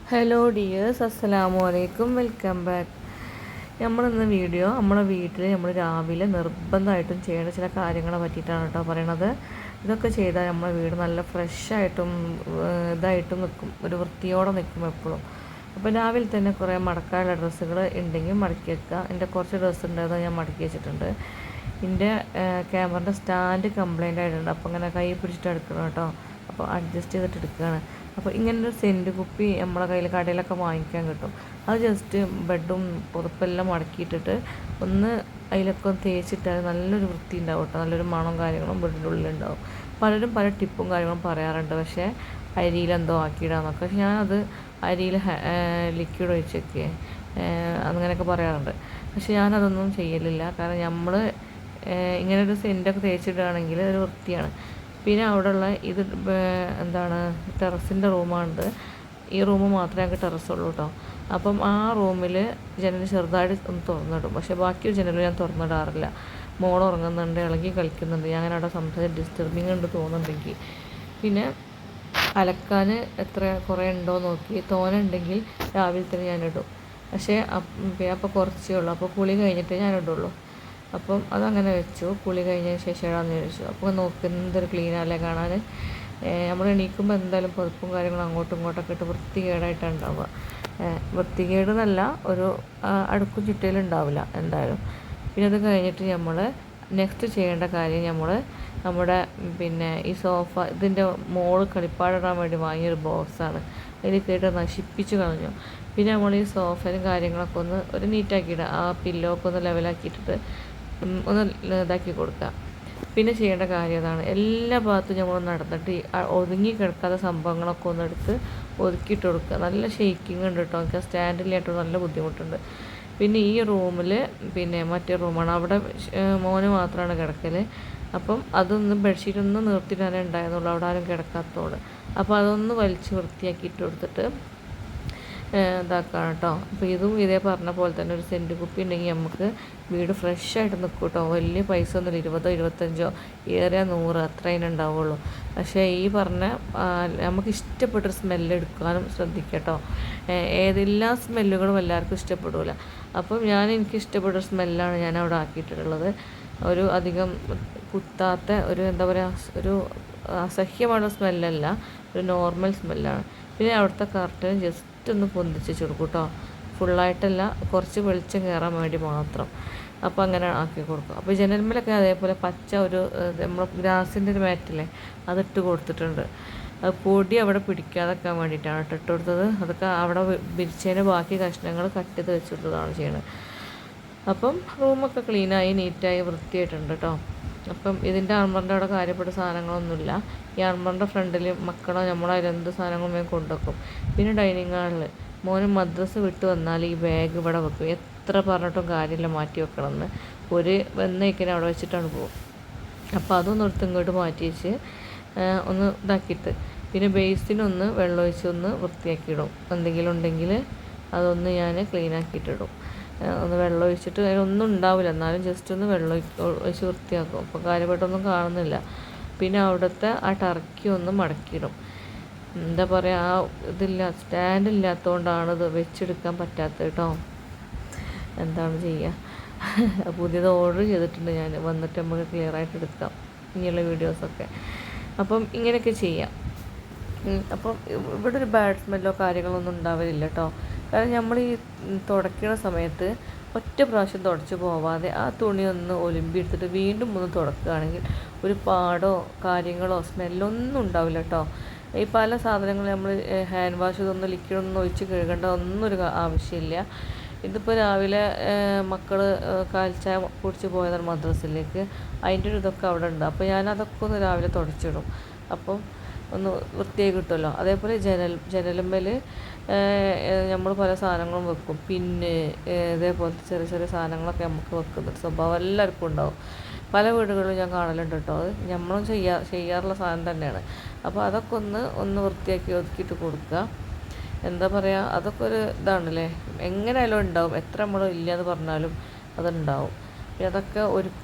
Hello dears, അസ്സലാമു അലൈക്കും, welcome back. നമ്മളിന്ന് വീഡിയോ നമ്മളെ വീട്ടിൽ നമ്മൾ രാവിലെ നിർബന്ധമായിട്ടും ചെയ്യേണ്ട ചില കാര്യങ്ങളെ പറ്റിയിട്ടാണ് കേട്ടോ പറയണത്. ഇതൊക്കെ ചെയ്താൽ നമ്മളെ വീട് നല്ല ഫ്രഷായിട്ടും ഇതായിട്ടും നിൽക്കും, ഒരു വൃത്തിയോടെ നിൽക്കും എപ്പോഴും. അപ്പോൾ രാവിലെ തന്നെ കുറേ മടക്കാനുള്ള ഡ്രസ്സുകൾ ഉണ്ടെങ്കിൽ മടക്കി വെക്കുക. എൻ്റെ കുറച്ച് ഡ്രസ്സ് ഉണ്ടായത് ഞാൻ മടക്കി വെച്ചിട്ടുണ്ട്. എൻ്റെ ക്യാമറൻ്റെ സ്റ്റാൻഡ് കംപ്ലൈൻ്റ് ആയിട്ടുണ്ട്, അപ്പോൾ ഇങ്ങനെ കൈ പിടിച്ചിട്ട് എടുക്കണം കേട്ടോ. അപ്പോൾ അഡ്ജസ്റ്റ് ചെയ്തിട്ട് എടുക്കുകയാണ്. അപ്പോൾ ഇങ്ങനൊരു സെൻറ്റ് കുപ്പി നമ്മളെ കയ്യിൽ കടയിലൊക്കെ വാങ്ങിക്കാൻ കിട്ടും. അത് ജസ്റ്റ് ബെഡും പുതപ്പെല്ലാം മടക്കിയിട്ടിട്ട് ഒന്ന് അതിലൊക്കെ ഒന്ന് തേച്ചിട്ടാൽ നല്ലൊരു വൃത്തി ഉണ്ടാവും കേട്ടോ. നല്ലൊരു മണവും കാര്യങ്ങളും വീടിൻ്റെ ഉള്ളിലുണ്ടാവും. പലരും പല ടിപ്പും കാര്യങ്ങളും പറയാറുണ്ട്, പക്ഷേ അരിയിലെന്തോ ആക്കിയിടാന്നൊക്കെ. പക്ഷെ ഞാനത് അരിയിൽ ലിക്വിഡ് ഒഴിച്ചൊക്കെ അങ്ങനെയൊക്കെ പറയാറുണ്ട്. പക്ഷെ ഞാനതൊന്നും ചെയ്യലില്ല. കാരണം നമ്മൾ ഇങ്ങനൊരു സെൻറ്റൊക്കെ തേച്ചിടുകയാണെങ്കിൽ ഒരു വൃത്തിയാണ്. പിന്നെ അവിടെയുള്ള ഇത് എന്താണ് ടെറസിൻ്റെ റൂമാണിത്. ഈ റൂം മാത്രമേ ഞങ്ങൾക്ക് ടെറസുള്ളൂ കേട്ടോ. അപ്പം ആ റൂമിൽ ജനൽ ചെറുതായിട്ട് ഒന്ന് തുറന്നിടും, പക്ഷേ ബാക്കി ജനൽ ഞാൻ തുറന്നിടാറില്ല. മോൾ ഉറങ്ങുന്നുണ്ട്, ഇളകി കളിക്കുന്നുണ്ട്, ഞാൻ അവിടെ സംസാരിച്ച് ഡിസ്റ്റർബിങ് ഉണ്ട് തോന്നുന്നുണ്ടെങ്കിൽ. പിന്നെ അലക്കാൻ എത്ര കുറേ ഉണ്ടോ നോക്കി, തോനുണ്ടെങ്കിൽ രാവിലെ തന്നെ ഞാനിടും. പക്ഷേ അപ്പോൾ കുറച്ചേ ഉള്ളൂ, അപ്പോൾ കുളി കഴിഞ്ഞിട്ടേ ഞാനിടുള്ളൂ. അപ്പം അതങ്ങനെ വെച്ചു. കുളി കഴിഞ്ഞതിന് ശേഷം ഇടാമെന്ന് ചോദിച്ചു. അപ്പോൾ നോക്കുന്നതൊരു ക്ലീനല്ലേ കാണാൻ. നമ്മൾ എണീക്കുമ്പോൾ എന്തായാലും പുതപ്പും കാര്യങ്ങളും അങ്ങോട്ടും ഇങ്ങോട്ടൊക്കെ ഇട്ട് വൃത്തികേടായിട്ടാണ് ഉണ്ടാവുക. വൃത്തികേട് എന്നല്ല, ഒരു അടുക്കും ചുറ്റലുണ്ടാവില്ല എന്തായാലും. പിന്നെ അത് കഴിഞ്ഞിട്ട് നമ്മൾ നെക്സ്റ്റ് ചെയ്യേണ്ട കാര്യം, നമ്മുടെ ഈ സോഫ ഇതിൻ്റെ മോള് കളിപ്പാടിടാൻ വേണ്ടി വാങ്ങിയൊരു ബോക്സാണ്. അതിൽ കേട്ട് നശിപ്പിച്ച് കളഞ്ഞു. പിന്നെ നമ്മൾ ഈ സോഫയും കാര്യങ്ങളൊക്കെ ഒരു നീറ്റാക്കിയിടുക. ആ പില്ലോ ഒക്കെ ഒന്ന് ലെവലാക്കിയിട്ടിട്ട് ഒന്ന് ഇതാക്കി കൊടുക്കുക. പിന്നെ ചെയ്യേണ്ട കാര്യം അതാണ്, എല്ലാ ഭാഗത്തും നമ്മൾ നടന്നിട്ട് ഒതുങ്ങി കിടക്കാത്ത സംഭവങ്ങളൊക്കെ ഒന്നെടുത്ത് ഒതുക്കിയിട്ട് കൊടുക്കുക. നല്ല ഷെയ്ക്കിങ് ഉണ്ട് കേട്ടോ. എനിക്ക് സ്റ്റാൻഡിലായിട്ട് നല്ല ബുദ്ധിമുട്ടുണ്ട്. പിന്നെ ഈ റൂമിൽ മറ്റേ റൂമാണ്, അവിടെ മോന് മാത്രമാണ് കിടക്കൽ. അപ്പം അതൊന്ന് ബെഡ്ഷീറ്റൊന്ന് നിർത്തിയിട്ടാനേ ഉണ്ടായിരുന്നുള്ളൂ, അവിടെ ആരും കിടക്കാത്തതുകൊണ്ട്. അപ്പോൾ അതൊന്ന് വലിച്ച് വൃത്തിയാക്കിയിട്ട് കൊടുത്തിട്ട് ഇതാക്കണം കേട്ടോ. അപ്പോൾ ഇതും ഇതേ പറഞ്ഞ പോലെ തന്നെ ഒരു സെൻറ്റ് കുപ്പി ഉണ്ടെങ്കിൽ നമുക്ക് വീട് ഫ്രഷായിട്ട് നിൽക്കും കേട്ടോ. വലിയ പൈസ ഒന്നുമില്ല, 20 25 ഏറിയ 100 അത്ര അതിനുണ്ടാവുള്ളൂ. പക്ഷേ ഈ പറഞ്ഞ നമുക്ക് ഇഷ്ടപ്പെട്ടൊരു സ്മെല്ല് എടുക്കാനും ശ്രദ്ധിക്കുക കേട്ടോ. ഏതെല്ലാ സ്മെല്ലുകളും എല്ലാവർക്കും ഇഷ്ടപ്പെടില്ല. അപ്പം എനിക്ക് ഇഷ്ടപ്പെട്ടൊരു സ്മെല്ലാണ് ഞാൻ അവിടെ ആക്കിയിട്ടുള്ളത്. ഒരു അധികം കുത്താത്ത ഒരു എന്താ പറയുക, ഒരു അസഹ്യമായ സ്മെല്ലല്ല, ഒരു നോർമൽ സ്മെല്ലാണ്. പിന്നെ അവിടുത്തെ കർട്ടൻ ജസ്റ്റ് ഒന്ന് പൊന്തിച്ച് കൊടുക്കും കേട്ടോ. ഫുള്ളായിട്ടല്ല, കുറച്ച് വെളിച്ചം കയറാൻ വേണ്ടി മാത്രം. അപ്പോൾ അങ്ങനെ ആക്കി കൊടുക്കും. അപ്പോൾ ജനൽമേലൊക്കെ അതേപോലെ പച്ച ഒരു നമ്മൾ ഗ്രാസിൻ്റെ ഒരു മാറ്റില്ലേ, അതിട്ട് കൊടുത്തിട്ടുണ്ട്. പൊടി അവിടെ പിടിക്കാതെക്കാൻ വേണ്ടിയിട്ടാണ് ഇട്ട് കൊടുത്തത്. അതൊക്കെ അവിടെ വിരിച്ചതിന് ബാക്കി കഷ്ണങ്ങൾ കട്ട് ചെയ്ത് വെച്ച് കൊടുത്തതാണ് ചെയ്യുന്നത്. അപ്പം റൂമൊക്കെ ക്ലീനായി നീറ്റായി വൃത്തിയായിട്ടുണ്ട് കേട്ടോ. അപ്പം ഇതിൻ്റെ അൾമറിൻ്റെ അവിടെ കാര്യപ്പെട്ട സാധനങ്ങളൊന്നുമില്ല. ഈ അൾമറിൻ്റെ ഫ്രണ്ടിൽ മക്കളോ നമ്മളോ എന്ത് സാധനങ്ങളും വേഗം കൊണ്ടുവെക്കും. പിന്നെ ഡൈനിങ് ഹാളിൽ മോന് മദ്രസ വിട്ട് വന്നാൽ ഈ ബാഗ് ഇവിടെ വെക്കും. എത്ര പറഞ്ഞിട്ടും കാര്യമില്ല മാറ്റി വെക്കണമെന്ന്. ഒരു വന്നേക്കിനെ അവിടെ വെച്ചിട്ടാണ് പോകും. അപ്പോൾ അതൊന്ന് എടുത്ത് ഇങ്ങോട്ട് മാറ്റി വെച്ച് ഒന്ന് ഇതാക്കിയിട്ട് പിന്നെ ബേസിനൊന്ന് വെള്ളമൊഴിച്ച് ഒന്ന് വൃത്തിയാക്കിയിടും. എന്തെങ്കിലും ഉണ്ടെങ്കിൽ അതൊന്ന് ഞാൻ ക്ലീനാക്കിയിട്ടിടും. ഒന്ന് വെള്ളം ഒഴിച്ചിട്ട് അതിലൊന്നും ഉണ്ടാവില്ല, എന്നാലും ജസ്റ്റ് ഒന്ന് വെള്ളം ഒഴിച്ച് വൃത്തിയാക്കും. അപ്പോൾ കാര്യപ്പെട്ടൊന്നും കാണുന്നില്ല. പിന്നെ അവിടുത്തെ ആ ടർക്കി ഒന്ന് മടക്കിയിടും. എന്താ പറയുക, ആ സ്റ്റാൻഡ് ഇല്ലാത്തതുകൊണ്ടാണ് ഇത് വെച്ചെടുക്കാൻ പറ്റാത്തത് കേട്ടോ. എന്താണ് ചെയ്യുക, പുതിയത് ഓർഡർ ചെയ്തിട്ടുണ്ട് ഞാൻ. വന്നിട്ട് നമുക്ക് ക്ലിയറായിട്ട് എടുക്കാം ഇനിയുള്ള വീഡിയോസൊക്കെ. അപ്പം ഇങ്ങനെയൊക്കെ ചെയ്യാം. അപ്പം ഇവിടെ ഒരു ബാഡ് സ്മെല്ലോ കാര്യങ്ങളൊന്നും ഉണ്ടാവില്ല കേട്ടോ. കാരണം നമ്മൾ ഈ തുടയ്ക്കുന്ന സമയത്ത് ഒറ്റ പ്രാവശ്യം തുടച്ച് പോവാതെ ആ തുണി ഒന്ന് ഒലുമ്പി എടുത്തിട്ട് വീണ്ടും ഒന്ന് തുടക്കുകയാണെങ്കിൽ ഒരു പാടോ കാര്യങ്ങളോ സ്മെല്ലോ ഒന്നും ഉണ്ടാവില്ല കേട്ടോ. ഈ പല സാധനങ്ങളും നമ്മൾ ഹാൻഡ് വാഷ് ഇതൊന്നും ലിക്വിഡൊന്നും ഒഴിച്ച് കഴുകേണ്ട ഒന്നും ആവശ്യമില്ല. ഇതിപ്പോൾ രാവിലെ മക്കൾ കാൽച്ചായ കുടിച്ച് പോയതാണ് മദ്രസയിലേക്ക്, അതിൻ്റെ ഒരു ഇതൊക്കെ അവിടെ ഉണ്ട്. അപ്പോൾ ഞാനതൊക്കെ ഒന്ന് രാവിലെ തുടച്ചിടും. അപ്പം ഒന്ന് വൃത്തിയായി കിട്ടുമല്ലോ. അതേപോലെ ജനലുമ്മേൽ നമ്മൾ പല സാധനങ്ങളും വെക്കും. പിന്നെ ഇതേപോലത്തെ ചെറിയ ചെറിയ സാധനങ്ങളൊക്കെ നമുക്ക് വെക്കുന്ന സ്വഭാവം എല്ലാവർക്കും ഉണ്ടാവും. പല വീടുകളിലും ഞാൻ കാണലുണ്ട് കേട്ടോ. അത് നമ്മളും ചെയ്യാറുള്ള സാധനം തന്നെയാണ്. അപ്പോൾ അതൊക്കെ ഒന്ന് വൃത്തിയാക്കി ഒതുക്കിയിട്ട് കൊടുക്കുക. എന്താ പറയുക, അതൊക്കെ ഒരു ഇതാണല്ലേ, എങ്ങനെയായാലും ഉണ്ടാവും. എത്ര നമ്മൾ ഇല്ലയെന്ന് പറഞ്ഞാലും അതുണ്ടാവും. പിന്നെ അതൊക്കെ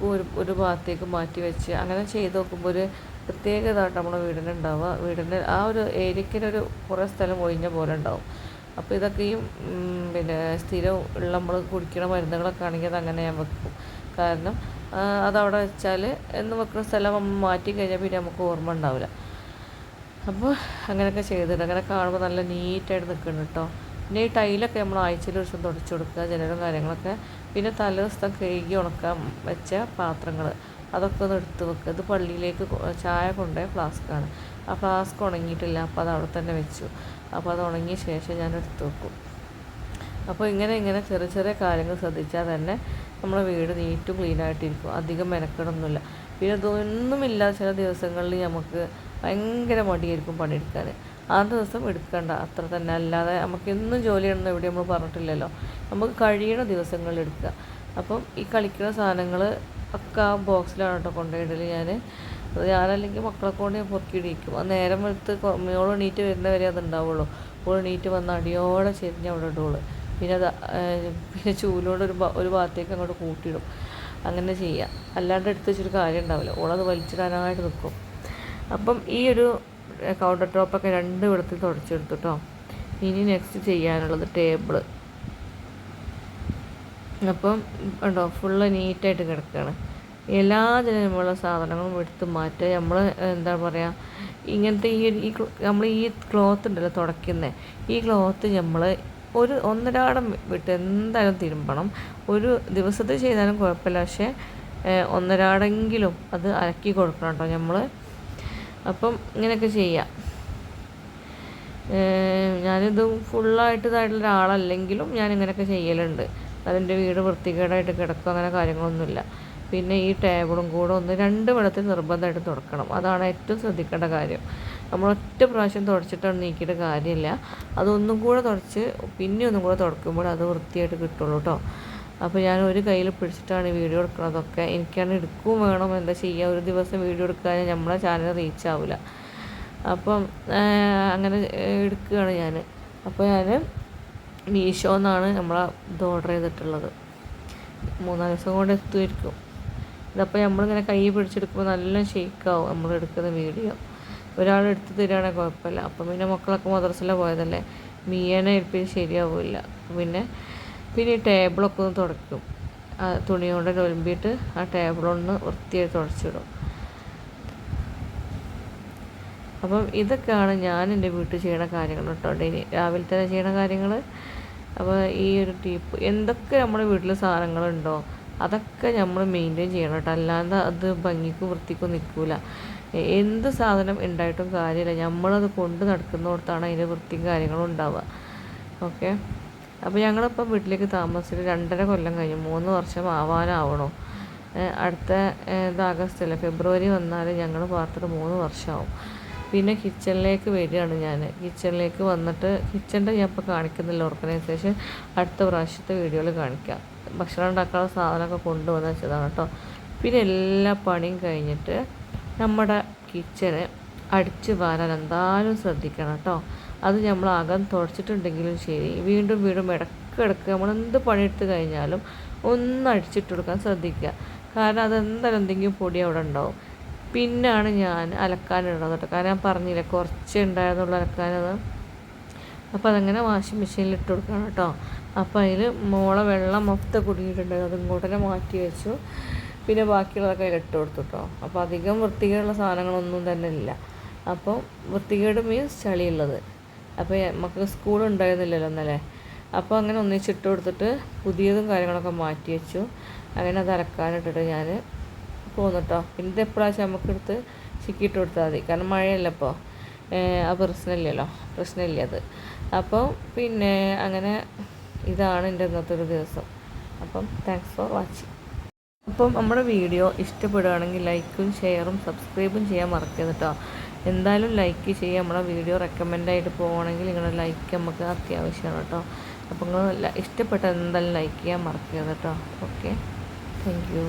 ഒരു ഭാഗത്തേക്ക് മാറ്റി വെച്ച് അങ്ങനെ ചെയ്ത് നോക്കുമ്പോൾ ഒരു പ്രത്യേകതയായിട്ട് നമ്മുടെ വീടിനുണ്ടാവുക. വീടിൻ്റെ ആ ഒരു ഏരിയക്കിനൊരു കുറേ സ്ഥലം ഒഴിഞ്ഞ പോലെ ഉണ്ടാവും. അപ്പോൾ ഇതൊക്കെ ഈ പിന്നെ സ്ഥിരം ഉള്ള നമ്മൾ കുടിക്കുന്ന മരുന്നുകളൊക്കെ ആണെങ്കിൽ അതങ്ങനെ ഞാൻ വെക്കും. കാരണം അതവിടെ വെച്ചാൽ എന്ന് വെക്കുന്ന സ്ഥലം നമ്മൾ മാറ്റി കഴിഞ്ഞാൽ പിന്നെ നമുക്ക് ഓർമ്മ ഉണ്ടാവില്ല. അപ്പോൾ അങ്ങനെയൊക്കെ ചെയ്തിട്ട് അങ്ങനെ കാണുമ്പോൾ നല്ല നീറ്റായിട്ട് നിൽക്കുന്നുണ്ട് കേട്ടോ. പിന്നെ ഈ ടൈലൊക്കെ നമ്മൾ ആഴ്ചയിൽ ഒരു ദിവസം തുടച്ച് കൊടുക്കുക, ജനലും കാര്യങ്ങളൊക്കെ. പിന്നെ തലേ ദിവസം കഴുകി ഉണക്കാൻ വെച്ച പാത്രങ്ങൾ അതൊക്കെ ഒന്ന് എടുത്ത് വെക്കുക. ഇത് പള്ളിയിലേക്ക് ചായ കൊണ്ടുപോയ ഫ്ലാസ്ക്കാണ്. ആ ഫ്ലാസ്ക് ഉണങ്ങിയിട്ടില്ല, അപ്പോൾ അത് അവിടെ തന്നെ വെച്ചു. അപ്പോൾ അത് ഉണങ്ങിയ ശേഷം ഞാൻ എടുത്ത് വെക്കും. അപ്പോൾ ഇങ്ങനെ ചെറിയ ചെറിയ കാര്യങ്ങൾ ശ്രദ്ധിച്ചാൽ തന്നെ നമ്മളെ വീട് നീറ്റും ക്ലീനായിട്ടിരിക്കും. അധികം മെനക്കെടൊന്നുമില്ല. പിന്നെ ഇതൊന്നുമില്ലാതെ ചില ദിവസങ്ങളിൽ നമുക്ക് ഭയങ്കര മടിയായിരിക്കും പണിയെടുക്കാൻ. ആ ദിവസം എടുക്കണ്ട, അത്ര തന്നെ. അല്ലാതെ നമുക്ക് എന്നും ജോലിയാണെന്ന് എവിടെ നമ്മൾ പറഞ്ഞിട്ടില്ലല്ലോ. നമുക്ക് കഴിയുന്ന ദിവസങ്ങളിൽ എടുക്കുക. അപ്പം ഈ കളിക്കുന്ന സാധനങ്ങൾ ഒക്കെ ആ ബോക്സിലാണ് കേട്ടോ കൊണ്ടുപോയിടൽ. ഞാനല്ലെങ്കിൽ മക്കളെ കൊണ്ട് ഞാൻ പൊറുക്കിയിടിക്കും. ആ നേരം വെളുത്ത് മോൾ എണീറ്റ് വരുന്നവരെ അത് ഉണ്ടാവുള്ളൂ. മോൾ എണീറ്റ് വന്ന് അടിയോടെ ചെരിഞ്ഞ് അവിടെ ഇടുള്ളൂ. പിന്നെ ചൂലോട് ഒരു ഭാഗത്തേക്ക് അങ്ങോട്ട് കൂട്ടിയിടും. അങ്ങനെ ചെയ്യുക. അല്ലാണ്ട് എടുത്ത് വെച്ചൊരു കാര്യം ഉണ്ടാവില്ല. ഓളത് വലിച്ചിടാനായിട്ട് നിൽക്കും. അപ്പം ഈ ഒരു കൗണ്ടർ ടോപ്പൊക്കെ 2 വിധത്തിൽ തുടച്ചെടുത്തു കേട്ടോ. ഇനി നെക്സ്റ്റ് ചെയ്യാനുള്ളത് ടേബിള്. അപ്പം ഉണ്ടോ ഫുള്ള് നീറ്റായിട്ട് കിടക്കുകയാണ്. എല്ലാ ജനമുള്ള സാധനങ്ങളും എടുത്ത് മാറ്റുക. നമ്മൾ എന്താ പറയുക, ഇങ്ങനത്തെ നമ്മൾ ഈ ക്ലോത്ത് ഉണ്ടല്ലോ തുടയ്ക്കുന്നത്, ഈ ക്ലോത്ത് നമ്മൾ ഒരു ഒന്നരാടം വിട്ട് എന്തായാലും തിരുമ്പണം. ഒരു ദിവസത്തിൽ ചെയ്താലും കുഴപ്പമില്ല, പക്ഷേ ഒന്നരാടെങ്കിലും അത് അലക്കി കൊടുക്കണം കേട്ടോ നമ്മൾ. അപ്പം ഇങ്ങനെയൊക്കെ ചെയ്യാം. ഞാനിത് ഫുള്ളായിട്ട് ഇതായിട്ടുള്ള ഒരാളല്ലെങ്കിലും ഞാനിങ്ങനെയൊക്കെ ചെയ്യലുണ്ട്. അതിൻ്റെ വീട് വൃത്തികേടായിട്ട് കിടക്കുക അങ്ങനെ കാര്യങ്ങളൊന്നുമില്ല. പിന്നെ ഈ ടേബിളും കൂടെ 2 വെള്ളത്തിൽ നിർബന്ധമായിട്ട് തുടക്കണം. അതാണ് ഏറ്റവും ശ്രദ്ധിക്കേണ്ട കാര്യം. നമ്മൾ ഒറ്റ പ്രാവശ്യം തുടച്ചിട്ടാണ് നീക്കിയിട്ട് കാര്യമില്ല. അതൊന്നും കൂടെ തുടച്ച് പിന്നെ ഒന്നും കൂടെ തുടക്കുമ്പോൾ അത് വൃത്തിയായിട്ട് കിട്ടുള്ളൂ കേട്ടോ. അപ്പോൾ ഞാൻ ഒരു കയ്യിൽ പിടിച്ചിട്ടാണ് വീഡിയോ എടുക്കുന്നതൊക്കെ. എനിക്കാണ് എടുക്കുകയും വേണം, എന്താ ചെയ്യുക, ഒരു ദിവസം വീഡിയോ എടുക്കാൻ നമ്മളെ ചാനൽ റീച്ച് ആവില്ല. അപ്പം അങ്ങനെ എടുക്കുകയാണ് ഞാൻ. അപ്പോൾ ഞാൻ മീഷോന്നാണ് നമ്മളെ ഇത് ഓർഡർ ചെയ്തിട്ടുള്ളത്. 3-4 ദിവസം കൊണ്ട് എത്തുമായിരിക്കും. ഇതപ്പോൾ നമ്മളിങ്ങനെ കൈ പിടിച്ചെടുക്കുമ്പോൾ നല്ല ഷെയ്ക്കാവും നമ്മൾ എടുക്കുന്ന വീഡിയോ. ഒരാൾ എടുത്ത് തരികയാണെങ്കിൽ കുഴപ്പമില്ല. അപ്പം പിന്നെ മക്കളൊക്കെ മദ്രസയിലെ പോയതല്ലേ, മീയനെ ഏൽപ്പിച്ച് ശരിയാവില്ല. പിന്നെ ഈ ടേബിളൊക്കെ ഒന്ന് തുടയ്ക്കും. തുണി കൊണ്ട് ഒലുമ്പിയിട്ട് ആ ടേബിളൊന്ന് വൃത്തിയായി തുടച്ചിടും. അപ്പം ഇതൊക്കെയാണ് ഞാൻ എൻ്റെ വീട്ടിൽ ചെയ്യണ കാര്യങ്ങൾ കേട്ടോ. രാവിലെ തന്നെ ചെയ്യണ കാര്യങ്ങൾ. അപ്പോൾ ഈ ഒരു ടിപ്പ്, എന്തൊക്കെ നമ്മുടെ വീട്ടിൽ സാധനങ്ങളുണ്ടോ അതൊക്കെ നമ്മൾ മെയിൻറ്റെയിൻ ചെയ്യണം കേട്ടോ. അല്ലാണ്ട് അത് ഭംഗിക്കും വൃത്തിക്കും നിൽക്കില്ല. എന്ത് സാധനം ഉണ്ടായിട്ടും കാര്യമില്ല, നമ്മളത് കൊണ്ട് നടക്കുന്നിടത്താണ് അതിൻ്റെ വൃത്തിയും കാര്യങ്ങളും ഉണ്ടാവുക. ഓക്കെ. അപ്പോൾ ഞങ്ങളിപ്പം വീട്ടിലേക്ക് താമസിച്ചിട്ട് 2.5 കൊല്ലം കഴിഞ്ഞു. 3 വർഷം ആവാനാവണോ. അടുത്ത ആഗസ്റ്റല്ലേ, ഫെബ്രുവരി വന്നാൽ ഞങ്ങൾ പാർത്തിട്ട് 3 വർഷമാവും. പിന്നെ കിച്ചണിലേക്ക് വരികയാണ് ഞാൻ. കിച്ചണിലേക്ക് വന്നിട്ട് കിച്ചണിൻ്റെ ഞാൻ ഇപ്പോൾ കാണിക്കുന്നില്ല ഓർഗനൈസേഷൻ, അടുത്ത പ്രാവശ്യത്തെ വീഡിയോയിൽ കാണിക്കാം. ഭക്ഷണം ഉണ്ടാക്കാനുള്ള സാധനമൊക്കെ കൊണ്ടുവന്ന് വെച്ചതാണ് കേട്ടോ. പിന്നെ എല്ലാ പണിയും കഴിഞ്ഞിട്ട് നമ്മുടെ കിച്ചന് അടിച്ച് വാരാൻ എന്തായാലും ശ്രദ്ധിക്കണം കേട്ടോ. അത് നമ്മൾ അകം തുടച്ചിട്ടുണ്ടെങ്കിലും ശരി, വീണ്ടും ഇടയ്ക്കിടയ്ക്ക് നമ്മളെന്ത് പണിയെടുത്ത് കഴിഞ്ഞാലും ഒന്ന് അടിച്ചിട്ട് കൊടുക്കാൻ ശ്രദ്ധിക്കുക. കാരണം അതെന്തായാലും എന്തെങ്കിലും പൊടി അവിടെ ഉണ്ടാവും. പിന്നാണ് ഞാൻ അലക്കാനിടുന്നത് കേട്ടോ. കാരണം ഞാൻ പറഞ്ഞില്ലേ കുറച്ചേ ഉണ്ടായിരുന്നുള്ളൂ അലക്കാനത്. അപ്പോൾ അതങ്ങനെ വാഷിംഗ് മെഷീനിൽ ഇട്ട് കൊടുക്കണം കേട്ടോ. അപ്പോൾ അതിൽ മോളെ വെള്ളം മൊത്തം കുടുങ്ങിയിട്ടുണ്ടായിരുന്നു, അത് ഇങ്ങോട്ട് തന്നെ മാറ്റി വെച്ചു. പിന്നെ ബാക്കിയുള്ളതൊക്കെ അതിലിട്ട് കൊടുത്തു കേട്ടോ. അപ്പോൾ അധികം വൃത്തികേടുള്ള സാധനങ്ങളൊന്നും തന്നെ ഇല്ല. അപ്പോൾ വൃത്തികേട് മീൻസ് ചളിയുള്ളത്. അപ്പോൾ നമുക്ക് സ്കൂൾ ഉണ്ടായിരുന്നില്ലല്ലോ ഇന്നലെ. അപ്പോൾ അങ്ങനെ ഒന്നിച്ചിട്ട് കൊടുത്തിട്ട് പുതിയതും കാര്യങ്ങളൊക്കെ മാറ്റി വെച്ചു. അങ്ങനെ അത് അലക്കാനിട്ടിട്ട് ഞാൻ പോന്നു കേട്ടോ. പിന്നെ എപ്പോഴാച്ചാൽ നമുക്കെടുത്ത് ചിക്കിയിട്ട് കൊടുത്താൽ മതി. കാരണം മഴയല്ല ഇപ്പോൾ, ആ പ്രശ്നമില്ല അത്. അപ്പോൾ പിന്നെ അങ്ങനെ ഇതാണ് എൻ്റെ ഇന്നത്തെ ഒരു ദിവസം. അപ്പം താങ്ക്സ് ഫോർ വാച്ചിങ്. അപ്പം നമ്മുടെ വീഡിയോ ഇഷ്ടപ്പെടുകയാണെങ്കിൽ ലൈക്കും ഷെയറും സബ്സ്ക്രൈബും ചെയ്യാൻ മറക്കരുത് കേട്ടോ. എന്തായാലും ലൈക്ക് ചെയ്യുക. നമ്മുടെ വീഡിയോ റെക്കമെൻഡായിട്ട് പോകണമെങ്കിൽ നിങ്ങളുടെ ലൈക്ക് നമുക്ക് അത്യാവശ്യമാണ് കേട്ടോ. അപ്പോൾ നിങ്ങൾ ഇഷ്ടപ്പെട്ട എന്തായാലും ലൈക്ക് ചെയ്യാൻ മറക്കരുത് കേട്ടോ. Okay, thank you.